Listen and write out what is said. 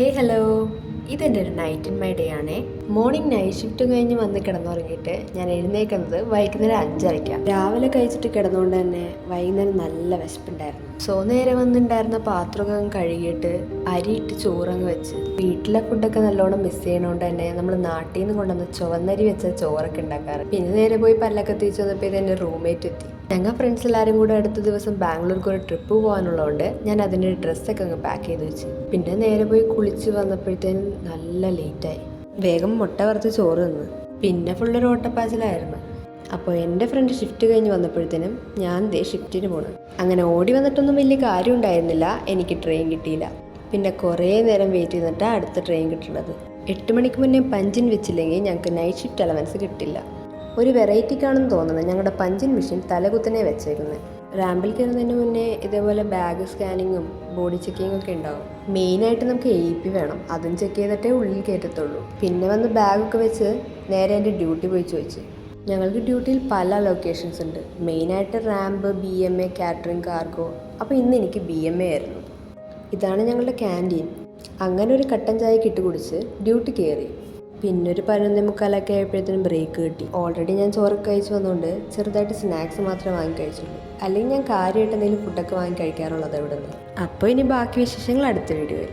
Hello, ഇതെൻ്റെ ഒരു night in my day ആണേ. മോർണിംഗ് നൈറ്റ് ഷിഫ്റ്റ് കഴിഞ്ഞ് വന്ന് കിടന്നുറങ്ങിയിട്ട് ഞാൻ എഴുന്നേക്കുന്നത് വൈകുന്നേരം 5:30. രാവിലെ കഴിച്ചിട്ട് കിടന്നുകൊണ്ട് തന്നെ വൈകുന്നേരം നല്ല വിശപ്പുണ്ടായിരുന്നു. സോ നേരെ വന്നിട്ടുണ്ടായിരുന്ന പാത്രമൊക്കെ കഴുകിയിട്ട് അരിയിട്ട് ചോറങ്ങ് വെച്ച്. വീട്ടിലെ ഫുഡൊക്കെ നല്ലോണം മിസ് ചെയ്യണോണ്ട് തന്നെ നമ്മൾ നാട്ടിൽ നിന്ന് കൊണ്ടുവന്ന് ചുവന്നരി വെച്ച ചോറൊക്കെ ഉണ്ടാക്കാറ്. പിന്നെ നേരെ പോയി പല്ലൊക്കെ തേച്ച് വന്നപ്പോൾ ഇതെൻ്റെ റൂംമേറ്റ് എത്തി. ഞങ്ങൾ ഫ്രണ്ട്സ് എല്ലാവരും കൂടെ അടുത്ത ദിവസം ബാംഗ്ലൂർക്ക് ഒരു ട്രിപ്പ് പോകാനുള്ളതുകൊണ്ട് ഞാൻ അതിൻ്റെ ഡ്രസ്സൊക്കെ അങ്ങ് പാക്ക് ചെയ്ത് വെച്ച്. പിന്നെ നേരെ പോയി കുളിച്ച് വന്നപ്പോഴത്തേനും നല്ല ലേറ്റായി. വേഗം മുട്ട വറുത്ത് ചോറ് തിന്ന്. പിന്നെ ഫുള്ളൊരു ഓട്ടപ്പാച്ചിലായിരുന്നു. അപ്പോൾ എൻ്റെ ഫ്രണ്ട് ഷിഫ്റ്റ് കഴിഞ്ഞ് വന്നപ്പോഴത്തേനും ഞാൻ ഷിഫ്റ്റിന് പോകണം. അങ്ങനെ ഓടി വന്നിട്ടൊന്നും വലിയ കാര്യം ഉണ്ടായിരുന്നില്ല. എനിക്ക് ട്രെയിൻ കിട്ടിയില്ല. പിന്നെ കുറേ നേരം വെയിറ്റ് ചെയ്തിട്ടാണ് അടുത്ത ട്രെയിൻ കിട്ടുന്നത്. 8 മണിക്ക് മുന്നേ പഞ്ചിൻ വെച്ചില്ലെങ്കിൽ ഞങ്ങൾക്ക് നൈറ്റ് ഷിഫ്റ്റ് അലവൻസ് കിട്ടില്ല. ഒരു വെറൈറ്റിക്കാണെന്ന് തോന്നുന്നത് ഞങ്ങളുടെ പഞ്ചിൻ മെഷീൻ തലകുത്തനെ വെച്ചേക്കുന്നത്. റാമ്പിൽ കയറുന്നതിന് മുന്നേ ഇതേപോലെ ബാഗ് സ്കാനിങ്ങും ബോഡി ചെക്കിങ്ങും ഒക്കെ ഉണ്ടാവും. മെയിനായിട്ട് നമുക്ക് AP വേണം. അതും ചെക്ക് ചെയ്തിട്ടേ ഉള്ളിൽ കയറ്റത്തുള്ളൂ. പിന്നെ വന്ന് ബാഗൊക്കെ വെച്ച് നേരെ എൻ്റെ ഡ്യൂട്ടി പോയി ചോദിച്ചു. ഞങ്ങൾക്ക് ഡ്യൂട്ടിയിൽ പല ലൊക്കേഷൻസ് ഉണ്ട്. മെയിനായിട്ട് റാമ്പ്, BMA, കാറ്ററിംഗ്, കാർഗോ. അപ്പോൾ ഇന്ന് എനിക്ക് BMA ആയിരുന്നു. ഇതാണ് ഞങ്ങളുടെ ക്യാൻറ്റീൻ. അങ്ങനെ ഒരു കട്ടൻ ചായ ഇട്ട് കുടിച്ച് ഡ്യൂട്ടി കയറി. പിന്നെ ഒരു 11:45 ആയപ്പോഴത്തേനും ബ്രേക്ക് കിട്ടി. ഓൾറെഡി ഞാൻ ചോറൊക്കെ കഴിച്ച് വന്നുകൊണ്ട് ചെറുതായിട്ട് സ്നാക്സ് മാത്രമേ വാങ്ങി കഴിച്ചുള്ളൂ. അല്ലെങ്കിൽ ഞാൻ കാര്യമായിട്ട് എന്തെങ്കിലും ഫുഡൊക്കെ വാങ്ങി കഴിക്കാറുള്ളത് ഇവിടെ നിന്ന്. അപ്പോൾ ഇനി ബാക്കി വിശേഷങ്ങൾ അടുത്ത വീഡിയോയിൽ.